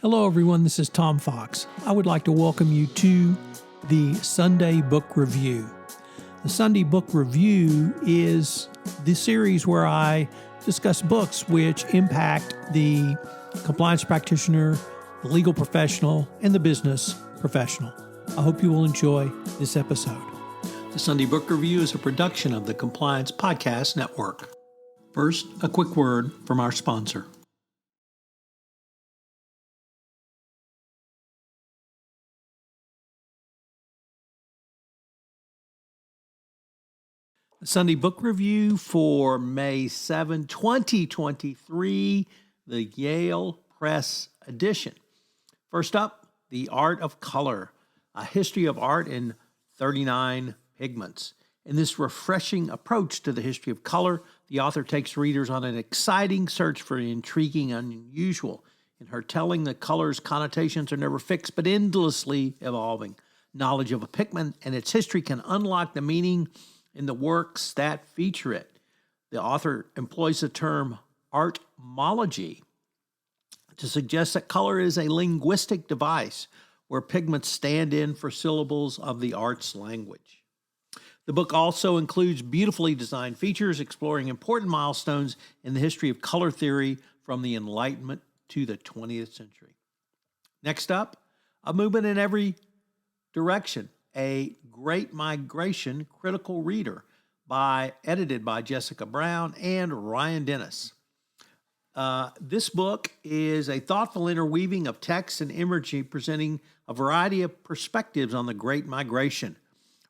Hello, everyone. This is Tom Fox. I would like to welcome you to the Sunday Book Review. The Sunday Book Review is the series where I discuss books which impact the compliance practitioner, the legal professional, and the business professional. I hope you will enjoy this episode. The Sunday Book Review is a production of the Compliance Podcast Network. First, a quick word from our sponsor. The Sunday Book Review for May 7, 2023, the Yale Press edition. First up, The Art of Color, a history of art in 39 pigments. In this refreshing approach to the history of color, the author takes readers on an exciting search for the intriguing and unusual. In her telling, the color's connotations are never fixed but endlessly evolving. Knowledge of a pigment and its history can unlock the meaning in the works that feature it. The author employs the term artmology to suggest that color is a linguistic device where pigments stand in for syllables of the art's language. The book also includes beautifully designed features exploring important milestones in the history of color theory from the Enlightenment to the 20th century. Next up, A Movement in Every Direction, A Great Migration Critical Reader, edited by Jessica Brown and Ryan Dennis. This book is a thoughtful interweaving of text and imagery presenting a variety of perspectives on the Great Migration.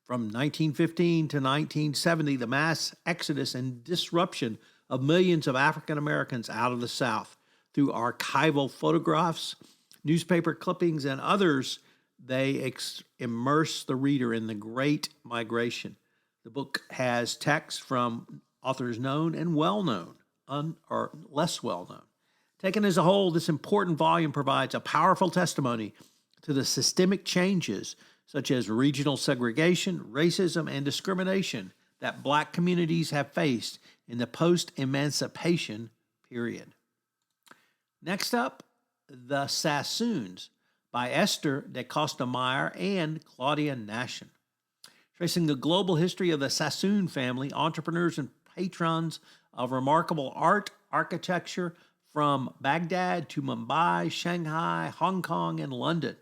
From 1915 to 1970, the mass exodus and disruption of millions of African Americans out of the South. Through archival photographs, newspaper clippings, and others, they immerse the reader in the Great Migration. The book has text from authors known and well-known, or less well-known. Taken as a whole, this important volume provides a powerful testimony to the systemic changes, such as regional segregation, racism, and discrimination that Black communities have faced in the post-emancipation period. Next up, The Sassoons, by Esther de Costa Meyer and Claudia Nahson. Tracing the global history of the Sassoon family, entrepreneurs and patrons of remarkable art, architecture from Baghdad to Mumbai, Shanghai, Hong Kong, and London.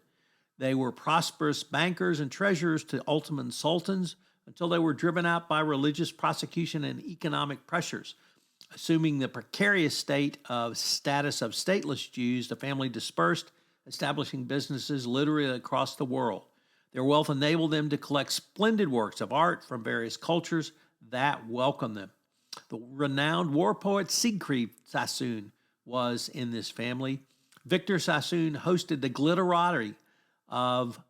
They were prosperous bankers and treasurers to Ottoman sultans until they were driven out by religious prosecution and economic pressures. Assuming the precarious status of stateless Jews, the family dispersed, establishing businesses literally across the world. Their wealth enabled them to collect splendid works of art from various cultures that welcomed them. The renowned war poet Siegfried Sassoon was in this family. Victor Sassoon hosted the glitterati of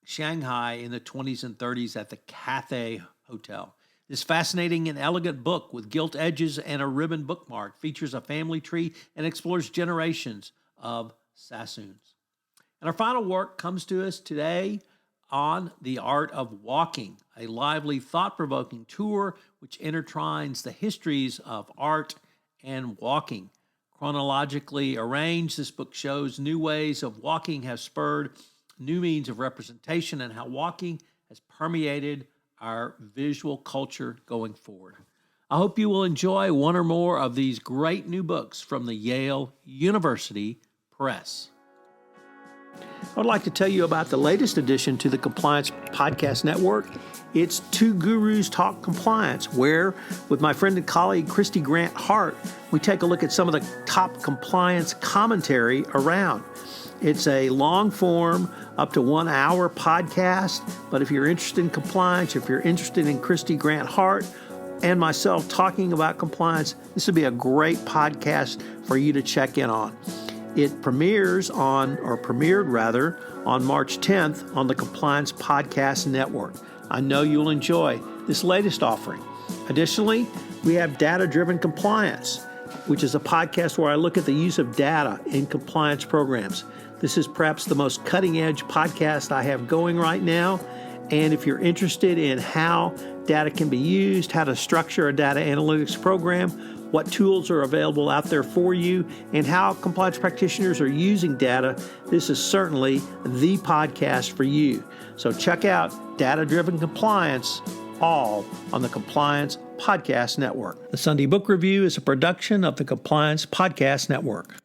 Shanghai in the 20s and 30s at the Cathay Hotel. This fascinating and elegant book with gilt edges and a ribbon bookmark features a family tree and explores generations of Sassoons. And our final work comes to us today on The Art of Walking, a lively, thought-provoking tour which intertwines the histories of art and walking. Chronologically arranged, this book shows new ways of walking have spurred new means of representation and how walking has permeated our visual culture going forward. I hope you will enjoy one or more of these great new books from the Yale University Press. I would like to tell you about the latest addition to the Compliance Podcast Network. It's Two Gurus Talk Compliance, where, with my friend and colleague Christy Grant Hart, we take a look at some of the top compliance commentary around. It's a long-form, up to 1 hour podcast, but if you're interested in compliance, if you're interested in Christy Grant Hart and myself talking about compliance, this would be a great podcast for you to check in on. It premiered on March 10th on the Compliance Podcast Network. I know you'll enjoy this latest offering. Additionally, we have Data-Driven Compliance, which is a podcast where I look at the use of data in compliance programs. This is perhaps the most cutting-edge podcast I have going right now. And if you're interested in how data can be used, how to structure a data analytics program, what tools are available out there for you, and how compliance practitioners are using data, this is certainly the podcast for you. So check out Data-Driven Compliance, all on the Compliance Podcast Network. The Sunday Book Review is a production of the Compliance Podcast Network.